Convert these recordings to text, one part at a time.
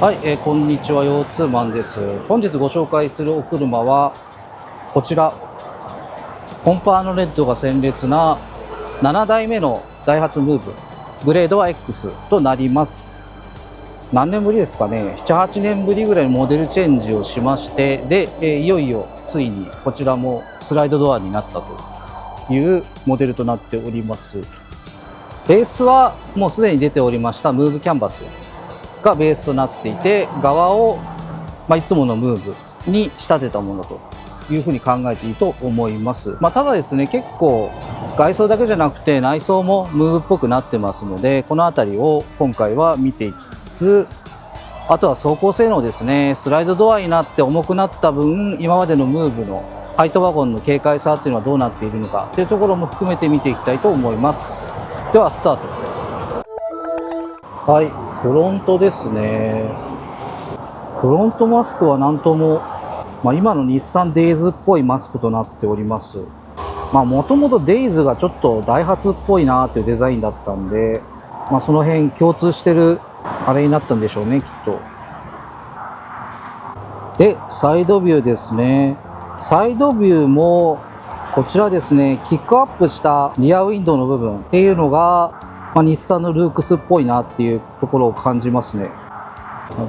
はい、こんにちは、腰痛マンです。本日ご紹介するお車はこちら、コンパーノレッドが鮮烈な7代目のダイハツムーブグレードは X となります。何年ぶりですかね、7、8年ぶりぐらいモデルチェンジをしまして、で、いよいよついにこちらもスライドドアになったというモデルとなっております。ベースはもうすでに出ておりましたムーブキャンバスがベースとなっていて、側を、いつものムーブに仕立てたものというふうに考えていいと思います。ただですね、結構外装だけじゃなくて内装もムーブっぽくなってますので、この辺りを今回は見ていきつつ、あとは走行性能ですね。スライドドアになって重くなった分、今までのムーブのハイトワゴンの軽快さっていうのはどうなっているのかというところも含めて見ていきたいと思います。ではスタート。はい、フロントですね。フロントマスクは何とも、今の日産デイズっぽいマスクとなっております。もともとデイズがちょっとダイハツっぽいなというデザインだったんで、その辺共通してるあれになったんでしょうね、きっと。で、サイドビューですね。サイドビューもこちらですね、キックアップしたリアウィンドウの部分っていうのが、日産のルークスっぽいなっていうところを感じますね。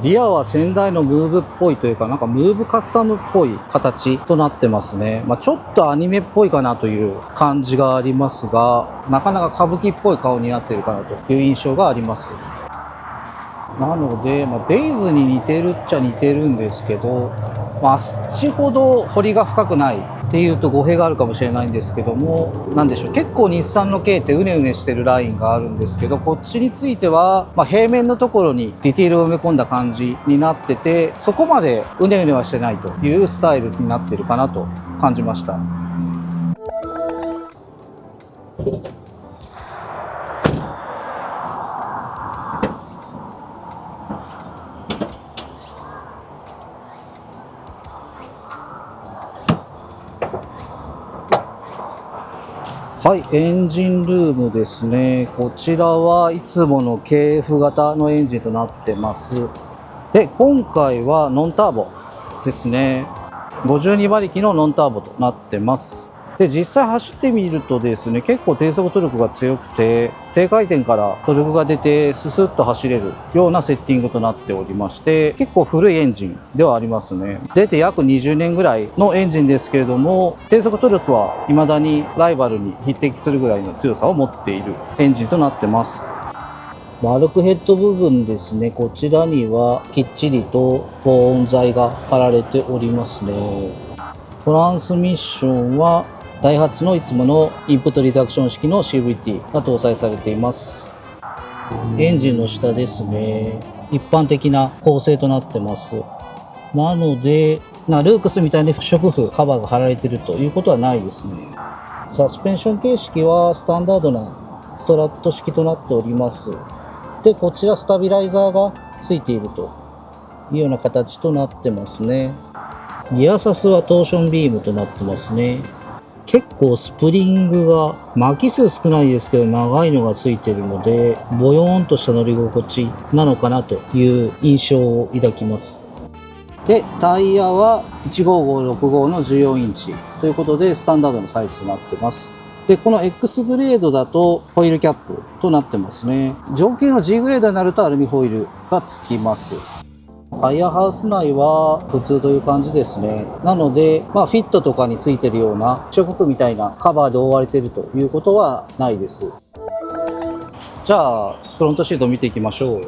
リアは先代のムーブっぽいというか、なんかムーブカスタムっぽい形となってますね。ちょっとアニメっぽいかなという感じがありますが、なかなか歌舞伎っぽい顔になっているかなという印象があります。なので、デイズに似てるっちゃ似てるんですけど、あっちほど彫りが深くないっていうと語弊があるかもしれないんですけども、なんでしょう、結構日産の軽ってうねうねしてるラインがあるんですけど、こっちについては、平面のところにディティールを埋め込んだ感じになってて、そこまでうねうねはしてないというスタイルになってるかなと感じました。はい、エンジンルームですね。こちらはいつもの KF 型のエンジンとなってます。で、今回はノンターボですね。52馬力のノンターボとなってます。で、実際走ってみるとですね、結構低速トルクが強くて、低回転からトルクが出てススッと走れるようなセッティングとなっておりまして、結構古いエンジンではありますね。出て約20年ぐらいのエンジンですけれども、低速トルクは未だにライバルに匹敵するぐらいの強さを持っているエンジンとなってます。バルクヘッド部分ですね、こちらにはきっちりと保温材が貼られておりますね。トランスミッションはダイハツのいつものインプットリダクション式の CVT が搭載されています。エンジンの下ですね、一般的な構成となってます。なのでルークスみたいに不織布カバーが貼られているということはないですね。サスペンション形式はスタンダードなストラット式となっております。で、こちらスタビライザーがついているというような形となってますね。ギアサスはトーションビームとなってますね。結構スプリングが巻き数少ないですけど長いのがついているので、ボヨーンとした乗り心地なのかなという印象を抱きます。で、タイヤは15565の14インチということでスタンダードのサイズとなってます。で、この X グレードだとホイールキャップとなってますね。上級の G グレードになるとアルミホイールがつきます。タイヤハウス内は普通という感じですね。なので、フィットとかについてるような不織布みたいなカバーで覆われているということはないです。じゃあ、フロントシート見ていきましょう。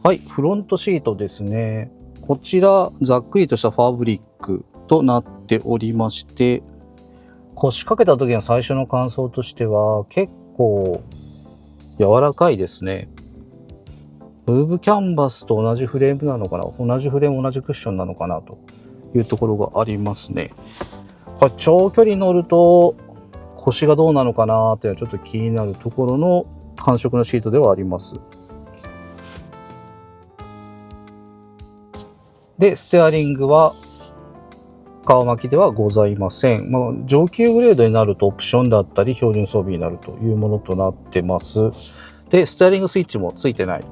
はい、フロントシートですね。こちら、ざっくりとしたファブリックとなっておりまして、腰掛けた時の最初の感想としては結構柔らかいですね。ムーブキャンバスと同じフレームなのかな、同じフレーム同じクッションなのかなというところがありますね。これ長距離乗ると腰がどうなのかなっていうのはちょっと気になるところの感触のシートではあります。で、ステアリングは顔巻きではございません。上級グレードになるとオプションだったり標準装備になるというものとなってます。で、ステアリングスイッチもついてない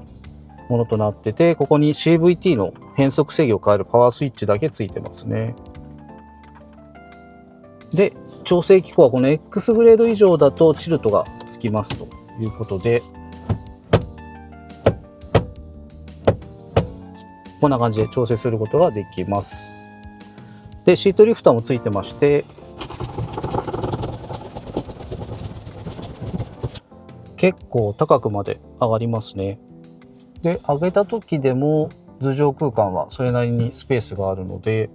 ものとなってて、ここに CVT の変速制御を変えるパワースイッチだけついてますね。で、調整機構はこの X グレード以上だとチルトがつきますということで、こんな感じで調整することができます。で、シートリフターもついてまして、結構高くまで上がりますね。で、上げた時でも頭上空間はそれなりにスペースがあるので、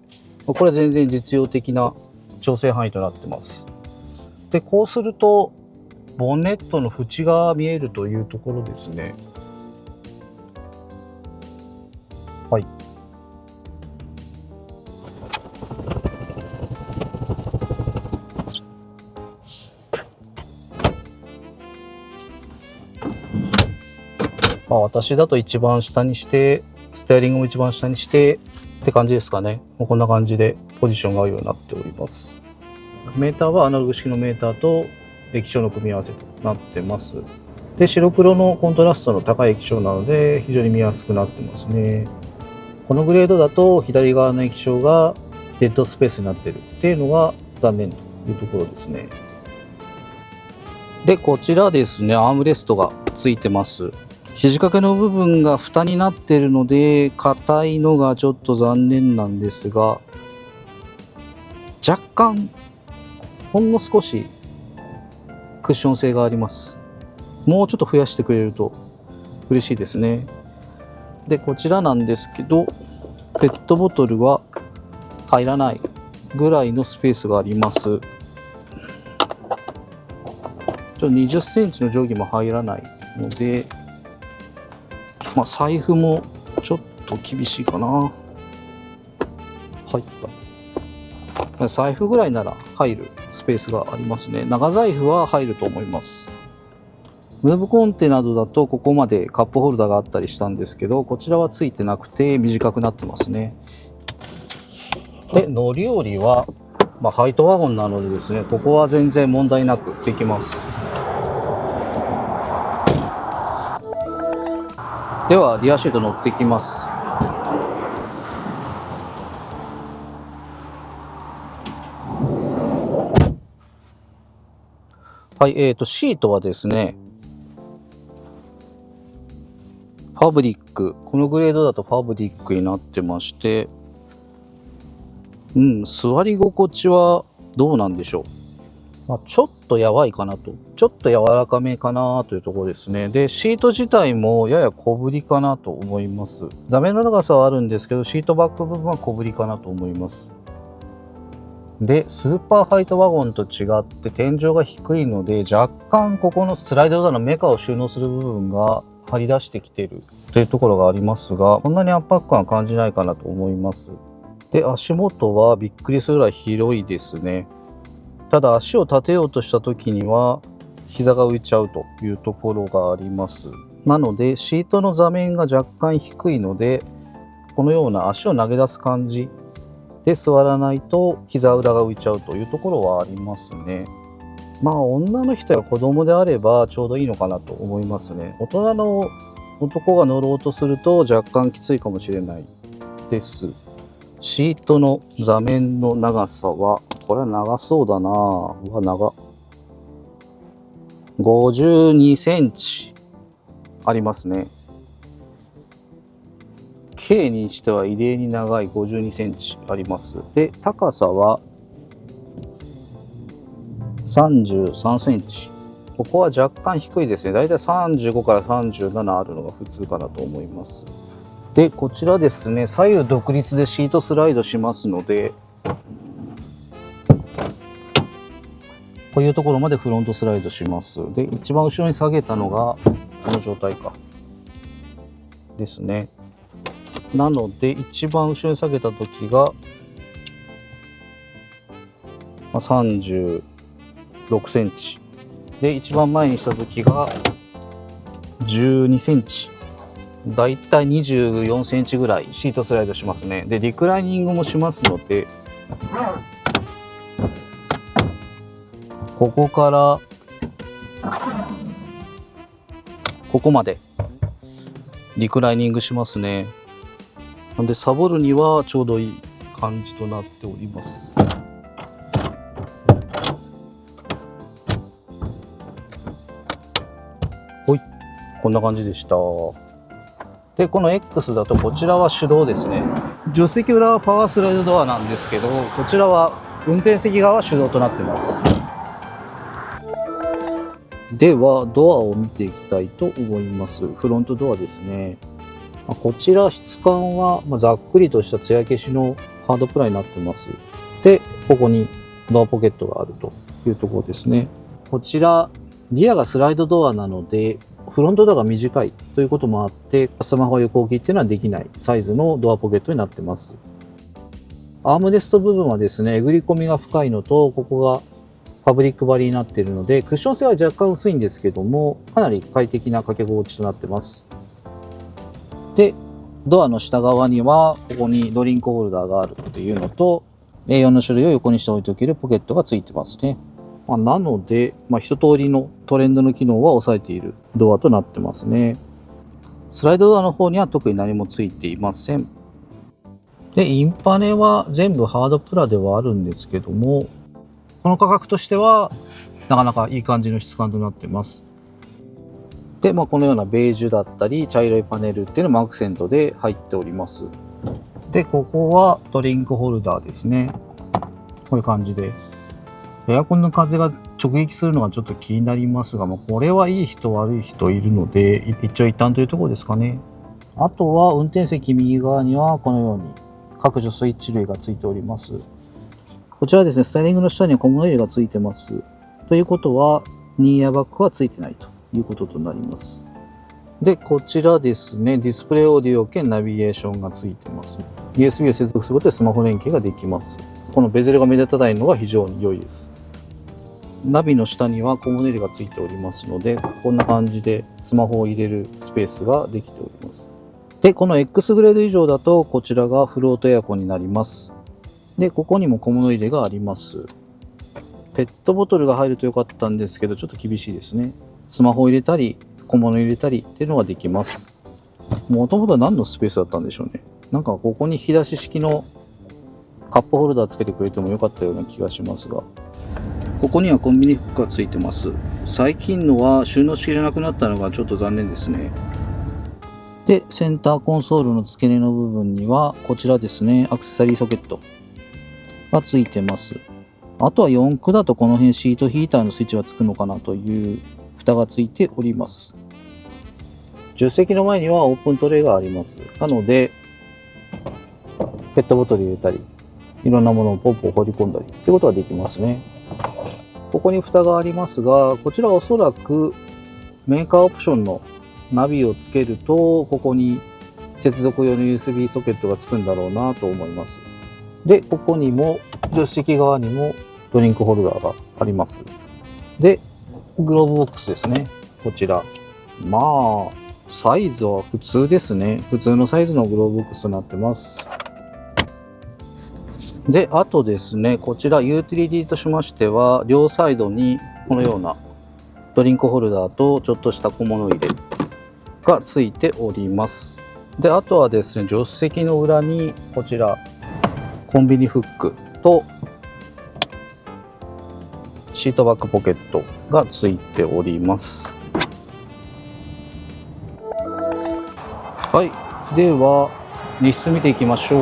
これは全然実用的な調整範囲となってます。で、こうするとボンネットの縁が見えるというところですね。はい。私だと一番下にして、ステアリングも一番下にしてって感じですかね。こんな感じでポジションが合うようになっております。メーターはアナログ式のメーターと液晶の組み合わせとなってます。で、白黒のコントラストの高い液晶なので非常に見やすくなってますね。このグレードだと左側の液晶がデッドスペースになっているっていうのが残念というところですね。で、こちらですね、アームレストがついてます。肘掛けの部分が蓋になっているので硬いのがちょっと残念なんですが、若干ほんの少しクッション性があります。もうちょっと増やしてくれると嬉しいですね。で、こちらなんですけど、ペットボトルは入らないぐらいのスペースがあります。20センチの定規も入らないので、財布もちょっと厳しいかな。入った。財布ぐらいなら入るスペースがありますね。長財布は入ると思います。ムーブコンテなどだとここまでカップホルダーがあったりしたんですけど、こちらはついてなくて短くなってますね。で、乗り降りは、ハイトワゴンなのでですね、ここは全然問題なくできます。ではリアシート乗ってきます。はい、シートはですね、ファブリック、このグレードだとファブリックになってまして、座り心地はどうなんでしょう。ちょっとやばいかなと。ちょっと柔らかめかなというところですね。で、シート自体もやや小ぶりかなと思います。座面の長さはあるんですけど、シートバック部分は小ぶりかなと思います。で、スーパーハイトワゴンと違って天井が低いので、若干ここのスライドドアのメカを収納する部分が張り出してきているというところがありますが、こんなに圧迫感は感じないかなと思います。で、足元はびっくりするぐらい広いですね。ただ足を立てようとした時には膝が浮いちゃうというところがあります。なのでシートの座面が若干低いので、このような足を投げ出す感じで座らないと膝裏が浮いちゃうというところはありますね。女の人や子供であればちょうどいいのかなと思いますね。大人の男が乗ろうとすると若干きついかもしれないです。シートの座面の長さは、これは長そうだなぁ。長。52センチありますね。径にしては異例に長い52センチあります。で、高さは33センチ。ここは若干低いですね。だいたい35から37あるのが普通かなと思います。で、こちらですね、左右独立でシートスライドしますので、こういうところまでフロントスライドします。で、一番後ろに下げたのがこの状態かですね。なので一番後ろに下げた時が36センチで、一番前にした時が12センチ、だいたい24センチぐらいシートスライドしますね。で、リクライニングもしますので、ここからここまでリクライニングしますね。なんでサボるにはちょうどいい感じとなっております。ほい、こんな感じでした。で、この X だとこちらは手動ですね。助手席裏はパワースライドドアなんですけど、こちらは運転席側は手動となってます。ではドアを見ていきたいと思います。フロントドアですね。こちら質感はざっくりとした艶消しのハードプラになってます。で、ここにドアポケットがあるというところですね。こちらリアがスライドドアなのでフロントドアが短いということもあってスマホ横置きっていうのはできないサイズのドアポケットになってます。アームレスト部分はですね、えぐり込みが深いのと、ここがパブリック張りになっているのでクッション性は若干薄いんですけどもかなり快適な掛け心地となってます。で、ドアの下側にはここにドリンクホルダーがあるというのと A4 の種類を横にして置いておけるポケットがついてますね。なので、一通りのトレンドの機能は抑えているドアとなってますね。スライドドアの方には特に何もついていません。で、インパネは全部ハードプラではあるんですけども、この価格としてはなかなかいい感じの質感となっています。で、このようなベージュだったり茶色いパネルっていうのもアクセントで入っております。で、ここはドリンクホルダーですね。こういう感じでエアコンの風が直撃するのがちょっと気になりますが、これはいい人悪い人いるので一長一短というところですかね。あとは運転席右側にはこのように各除スイッチ類がついております。こちらはですね、スタイリングの下には小物入れがついてます。ということはニーエアバッグはついてないということとなります。で、こちらですね、ディスプレイオーディオ兼ナビゲーションがついてます。USB を接続することでスマホ連携ができます。このベゼルが目立たないのが非常に良いです。ナビの下には小物入れがついておりますので、こんな感じでスマホを入れるスペースができております。で、この X グレード以上だとこちらがフロートエアコンになります。で、ここにも小物入れがあります。ペットボトルが入ると良かったんですけど、ちょっと厳しいですね。スマホを入れたり、小物入れたりっていうのができます。もともとは何のスペースだったんでしょうね。なんかここに引き出し式のカップホルダーつけてくれてもよかったような気がしますが、ここにはコンビニフックがついてます。最近のは収納式じゃなくなったのがちょっと残念ですね。で、センターコンソールの付け根の部分にはこちらですね、アクセサリーソケットがついてます。あとは4駆だとこの辺シートヒーターのスイッチがつくのかなという蓋がついております。助手席の前にはオープントレイがあります。なのでペットボトル入れたりいろんなものをポンポン放り込んだりってことができますね。ここに蓋がありますが、こちらはおそらくメーカーオプションのナビをつけるとここに接続用の USB ソケットがつくんだろうなと思います。で、ここにも助手席側にもドリンクホルダーがあります。で、グローブボックスですね。こちらサイズは普通ですね。普通のサイズのグローブボックスとなってます。で、あとですね、こちらユーティリティとしましては両サイドにこのようなドリンクホルダーとちょっとした小物入れがついております。で、あとはですね、助手席の裏にこちらコンビニフックとシートバックポケットがついております。はい、では荷室見ていきましょう。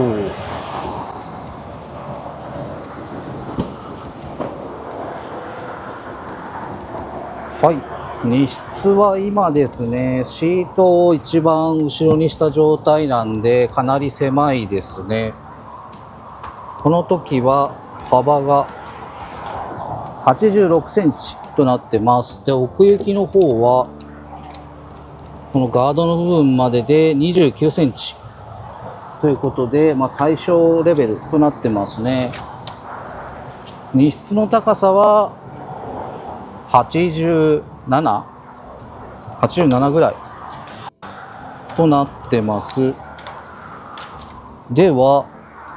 はい、荷室は今ですね、シートを一番後ろにした状態なんでかなり狭いですね。この時は幅が86センチとなってます。で、奥行きの方はこのガードの部分までで29センチということで、最小レベルとなってますね。荷室の高さは87ぐらいとなってます。では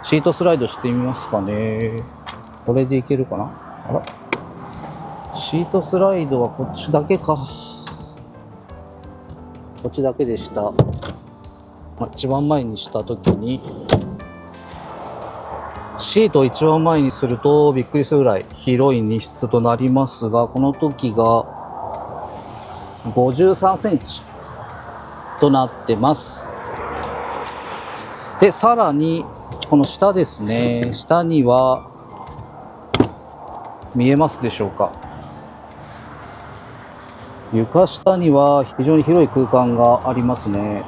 シートスライドしてみますかね。これでいけるかな。あら、シートスライドはこっちだけか。こっちだけでした。一番前にした時にシートを一番前にするとびっくりするぐらい広い荷室となりますが、この時が53センチとなってます。で、さらにこの下ですね、下には見えますでしょうか。床下には非常に広い空間がありますね。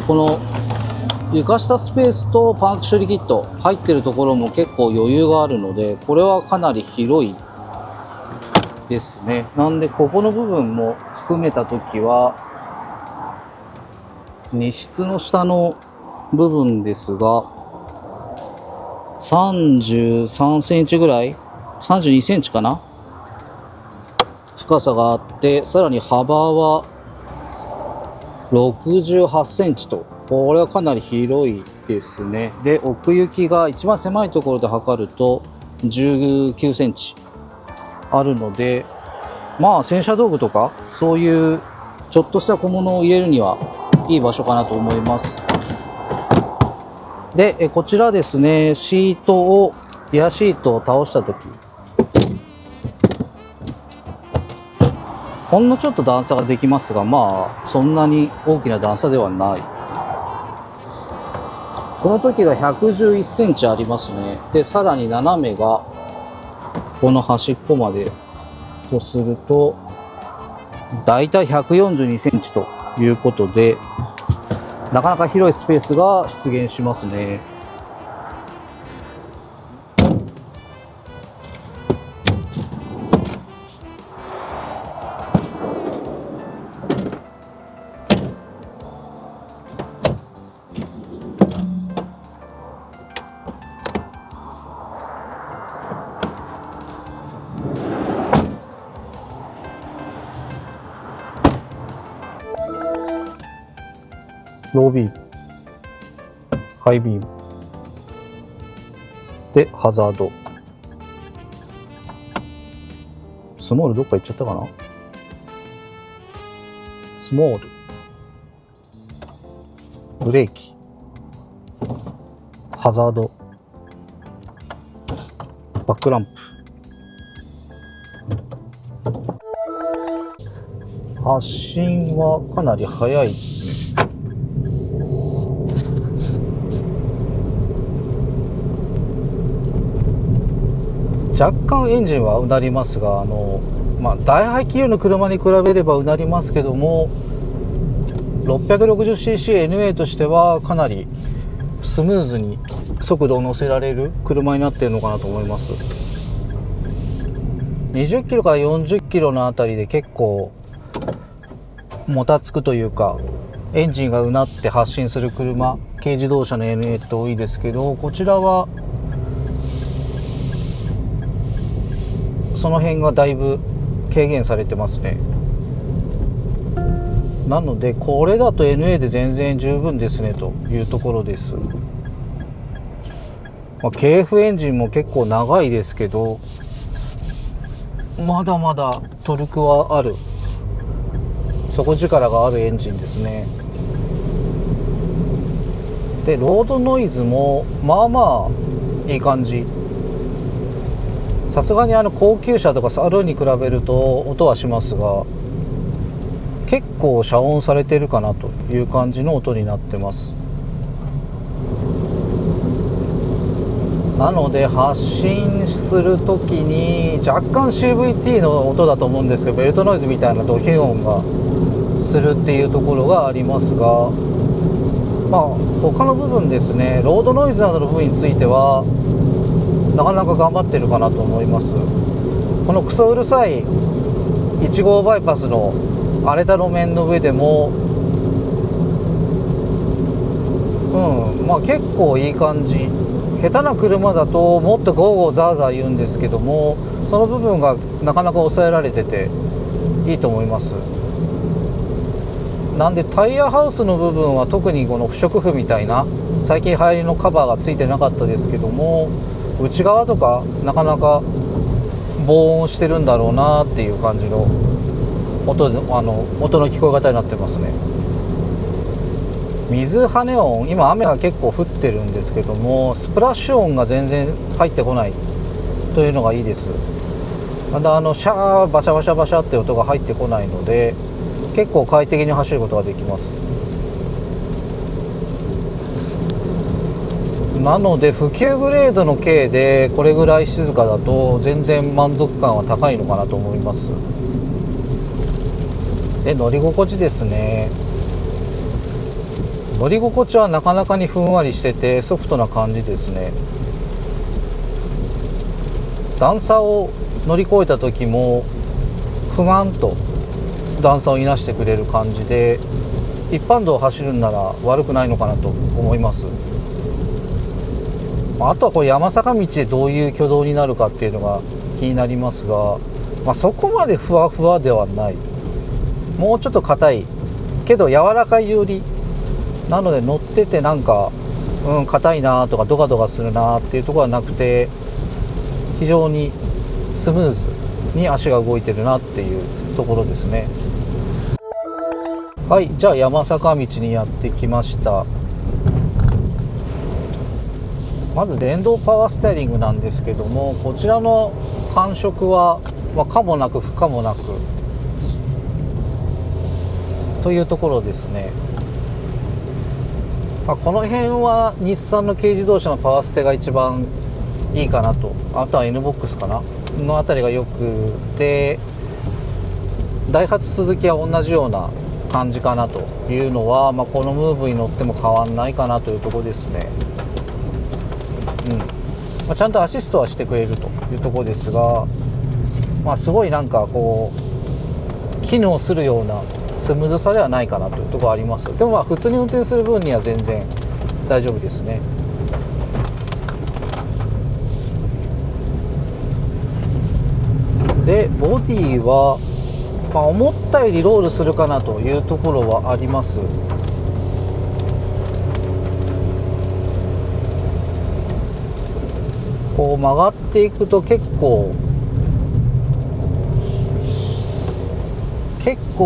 この床下スペースとパンク処理キット入ってるところも結構余裕があるので、これはかなり広いですね。なんでここの部分も含めた時は荷室の下の部分ですが33センチぐらい、32センチかな、深さがあって、さらに幅は68センチと、これはかなり広いですね。で、奥行きが一番狭いところで測ると19センチあるので、まあ洗車道具とかそういうちょっとした小物を入れるにはいい場所かなと思います。で、こちらですね、リアシートを倒した時、ほんのちょっと段差ができますが、まあそんなに大きな段差ではない。この時が111センチありますね。で、さらに斜めがこの端っこまでとするとだいたい142センチということで、なかなか広いスペースが出現しますね。ロービーム、ハイビームでハザード。スモールどっか行っちゃったかな。スモール、ブレーキ、ハザード、バックランプ。発進はかなり速いですね。若干エンジンはうなりますが、大排気量の車に比べればうなりますけども、660cc/NA としてはかなりスムーズに速度を乗せられる車になっているのかなと思います。20キロから40キロのあたりで結構もたつくというか、エンジンがうなって発進する車、軽自動車の NA って多いですけど、こちらはその辺がだいぶ軽減されてますね。なのでこれだと NA で全然十分ですねというところです。KF エンジンも結構長いですけど、まだまだトルクはある、底力があるエンジンですね。で、ロードノイズもまあまあいい感じ。さすがに高級車とかサルーンに比べると音はしますが、結構遮音されてるかなという感じの音になってます。なので発進する時に若干 CVT の音だと思うんですけど、ベルトノイズみたいなドキュ音がするっていうところがありますが、他の部分ですね、ロードノイズなどの部分についてはなかなか頑張ってるかなと思います。このクソうるさい1号バイパスの荒れた路面の上でも結構いい感じ。下手な車だともっとゴーゴーザーザー言うんですけども、その部分がなかなか抑えられてていいと思います。なんでタイヤハウスの部分は特にこの不織布みたいな最近流行りのカバーがついてなかったですけども、内側とかなかなか防音してるんだろうなっていう感じの音の聞こえ方になってますね。水跳ね音、今雨が結構降ってるんですけども、スプラッシュ音が全然入ってこないというのがいいです。またシャーバシャバシャバシャって音が入ってこないので、結構快適に走ることができます。なので普及グレードの軽でこれぐらい静かだと全然満足感は高いのかなと思います。で、乗り心地ですね。乗り心地はなかなかにふんわりしててソフトな感じですね。段差を乗り越えた時も不満と段差をいなしてくれる感じで、一般道を走るんなら悪くないのかなと思います。あとはこれ山坂道でどういう挙動になるかっていうのが気になりますが、そこまでふわふわではない、もうちょっと硬いけど柔らかい寄りなので、乗っててなんか硬いなとかドカドカするなっていうところはなくて、非常にスムーズに足が動いてるなっていうところですね。はい、じゃあ山坂道にやってきました。まず電動パワーステアリングなんですけども、こちらの感触は、可もなく不可もなくというところですね。この辺は日産の軽自動車のパワーステが一番いいかなと。あとは NBOX かなのあたりがよくて、ダイハツスズキは同じような感じかなというのは、このムーブに乗っても変わんないかなというところですね。ちゃんとアシストはしてくれるというところですが、すごいなんかこう機能するようなスムーズさではないかなというところあります。でも普通に運転する分には全然大丈夫ですね。でボディは、思ったよりロールするかなというところはあります。こう曲がっていくと結構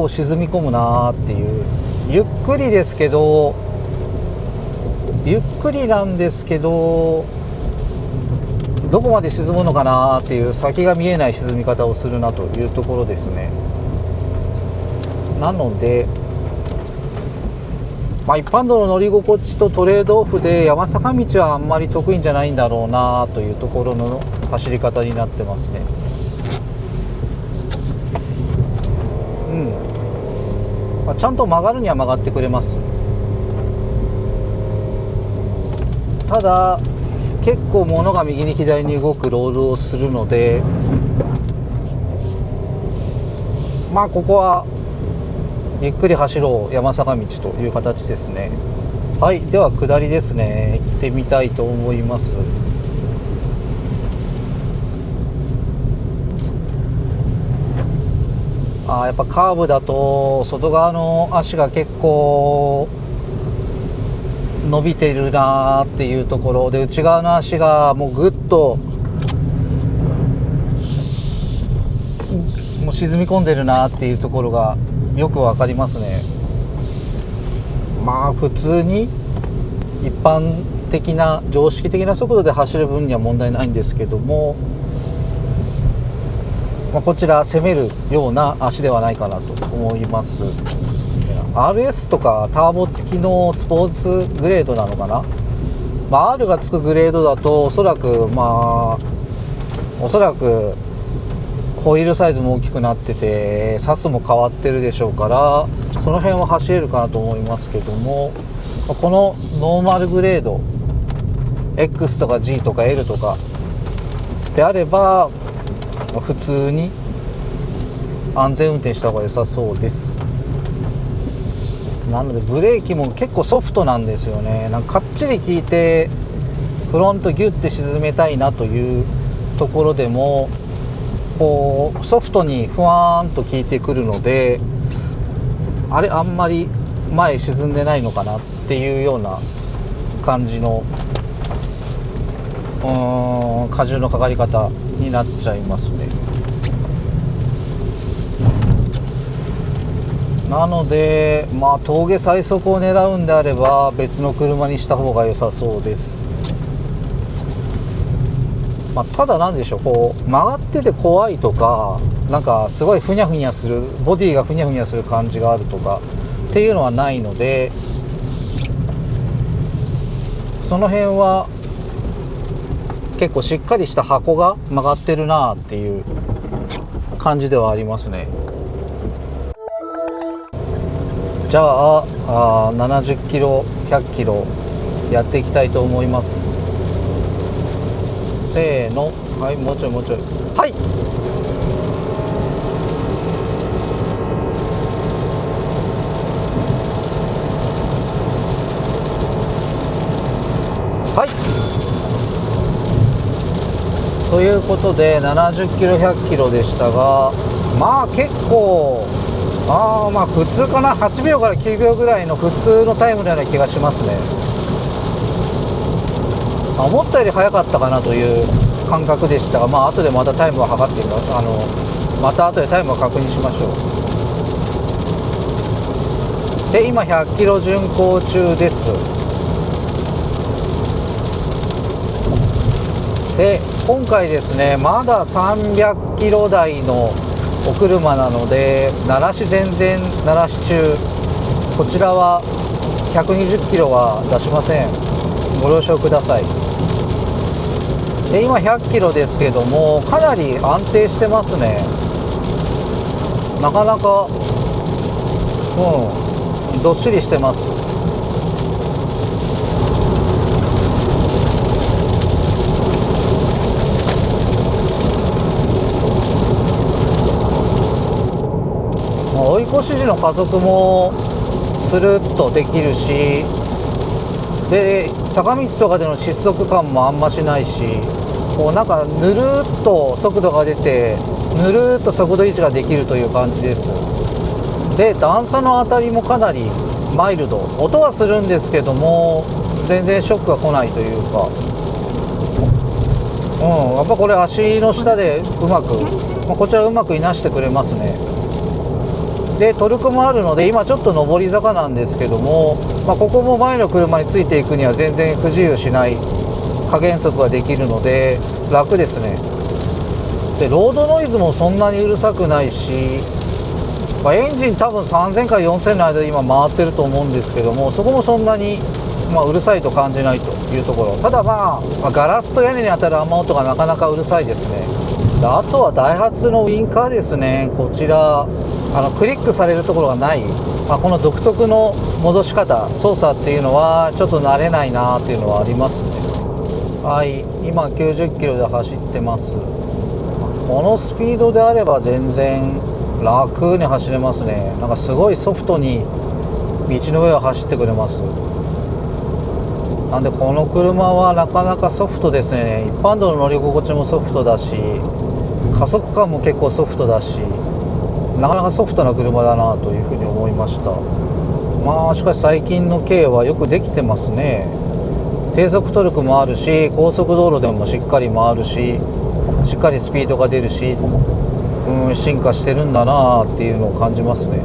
沈み込むなっていう、ゆっくりなんですけどどこまで沈むのかなっていう先が見えない沈み方をするなというところですね。なので一般道の乗り心地とトレードオフで山坂道はあんまり得意じゃないんだろうなというところの走り方になってますね。ちゃんと曲がるには曲がってくれます。ただ結構物が右に左に動くロールをするので、ここはゆっくり走ろう山坂道という形ですね。はい、では下りですね、行ってみたいと思います。やっぱカーブだと外側の足が結構伸びてるなーっていうところで、内側の足がもうぐっともう沈み込んでるなっていうところがよくわかりますね。普通に一般的な常識的な速度で走る分には問題ないんですけども、こちら攻めるような足ではないかなと思います。 RS とかターボ付きのスポーツグレードなのかな、R がつくグレードだとおそらくホイールサイズも大きくなっててサスも変わってるでしょうから、その辺は走れるかなと思いますけども、このノーマルグレード X とか G とか L とかであれば普通に安全運転した方が良さそうです。なのでブレーキも結構ソフトなんですよね。かっちり効いてフロントギュッて沈めたいなというところでもこうソフトにふわーんと効いてくるので、あんまり前沈んでないのかなっていうような感じの荷重のかかり方になっちゃいますね。なので峠最速を狙うんであれば別の車にした方が良さそうです。ただなんでしょう、曲がってて怖いとか、なんかすごいふにゃふにゃする、ボディがふにゃふにゃする感じがあるとかっていうのはないので、その辺は結構しっかりした箱が曲がってるなっていう感じではありますね。じゃあ70キロ100キロやっていきたいと思います。せーの、はい、もうちょいもうちょい、はい、はい、ということで70キロ100キロでしたが、結構普通かな、8秒から9秒ぐらいの普通のタイムのような気がしますね。思ったより早かったかなという感覚でしたが、後でまたタイムを測ってみます。また後でタイムを確認しましょう。で今100キロ巡航中です。で今回ですね、まだ300キロ台のお車なので、鳴らし全然鳴らし中、こちらは120キロは出しません。ご了承ください。で今100キロですけども、かなり安定してますね。なかなかどっしりしてます。追い越し時の加速もスルッとできるし、で坂道とかでの失速感もあんましないし、なんかぬるっと速度が出てぬるっと速度維持ができるという感じです。で段差の当たりもかなりマイルド、音はするんですけども全然ショックが来ないというか、やっぱこれ足の下でうまく、こちらうまくいなしてくれますね。でトルクもあるので今ちょっと上り坂なんですけども、ここも前の車についていくには全然不自由しない加減速ができるので楽ですね。でロードノイズもそんなにうるさくないし、エンジン多分3000から4000の間で今回ってると思うんですけども、そこもそんなに、うるさいと感じないというところ。ただガラスと屋根に当たる雨音がなかなかうるさいですね。であとはダイハツのウインカーですね。こちらクリックされるところがない、この独特の戻し方操作っていうのはちょっと慣れないなっていうのはありますね。はい、今90キロで走ってます。このスピードであれば全然楽に走れますね。なんかすごいソフトに道の上を走ってくれます。なんでこの車はなかなかソフトですね。一般道の乗り心地もソフトだし、加速感も結構ソフトだし、なかなかソフトな車だなというふうに思いました。しかし最近の軽はよくできてますね。低速トルクもあるし、高速道路でもしっかり回るし、しっかりスピードが出るし、進化してるんだなっていうのを感じますね。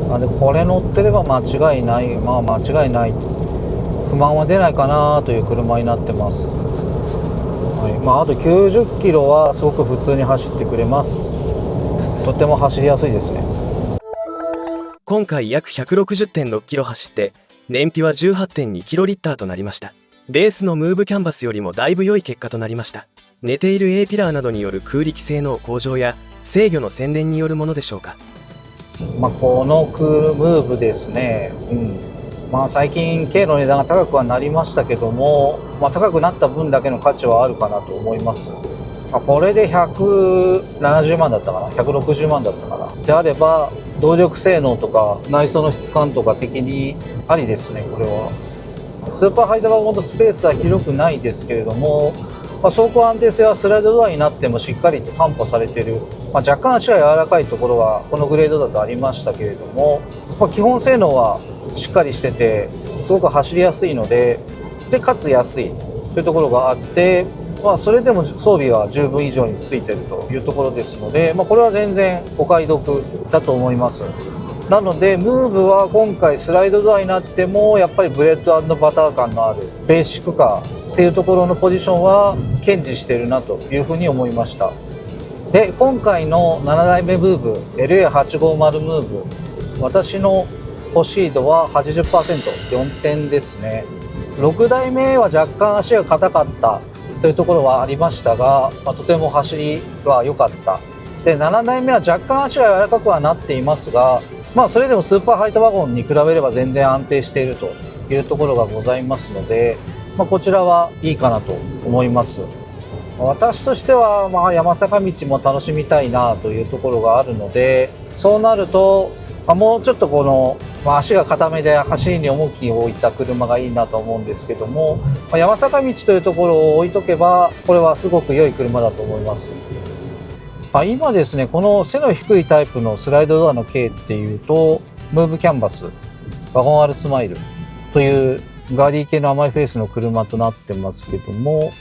なんでこれ乗ってれば間違いない、間違いない、不満は出ないかなという車になってます。あと90キロはすごく普通に走ってくれます。とても走りやすいですね。今回約160.6 キロ走って燃費は 18.2 キロリッターとなりました。レースのムーブキャンバスよりもだいぶ良い結果となりました。寝ている A ピラーなどによる空力性能向上や制御の洗練によるものでしょうか。このムーブですね、最近軽の値段が高くはなりましたけども、高くなった分だけの価値はあるかなと思います。これで170万だったかな、160万だったかなであれば、動力性能とか内装の質感とか的にありですね。これはスーパーハイドバーモードスペースは広くないですけれども、走行安定性はスライドドアになってもしっかりと担保されている、若干足が柔らかいところはこのグレードだとありましたけれども、基本性能はしっかりしててすごく走りやすいので、でかつ安いというところがあって、それでも装備は十分以上についているというところですので、これは全然お買い得だと思います。なのでムーブは今回スライドドアになってもやっぱりブレッド&バター感のあるベーシックカーっていうところのポジションは堅持してるなというふうに思いました。で今回の7代目ムーブ LA850 ムーブ、私の欲しい度は 80%、4 点ですね。6代目は若干足が硬かったというところはありましたが、とても走りは良かった。で7代目は若干足が柔らかくはなっていますが、それでもスーパーハイトワゴンに比べれば全然安定しているというところがございますので、こちらはいいかなと思います。私としては山坂道も楽しみたいなというところがあるので、そうなるともうちょっとこの足が固めで走りに重きを置いた車がいいなと思うんですけども、山坂道というところを置いとけばこれはすごく良い車だと思います。今ですね、この背の低いタイプのスライドドアの軽っていうと、ムーブキャンバス、ワゴン R スマイルというガーディー系の甘いフェイスの車となってますけども、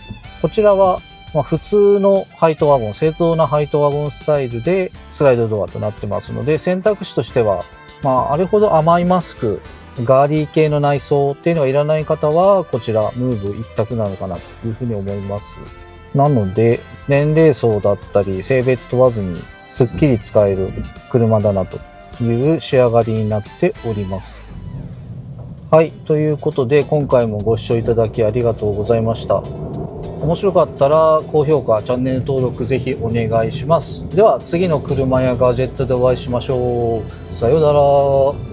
こちらは普通のハイトワゴン、正当なハイトワゴンスタイルでスライドドアとなってますので、選択肢としては、あれほど甘いマスク、ガーディー系の内装っていうのがいらない方は、こちらムーブ一択なのかなというふうに思います。なので年齢層だったり性別問わずにすっきり使える車だなという仕上がりになっております。はい、ということで今回もご視聴いただきありがとうございました。面白かったら高評価、チャンネル登録ぜひお願いします。では次の車やガジェットでお会いしましょう。さようなら。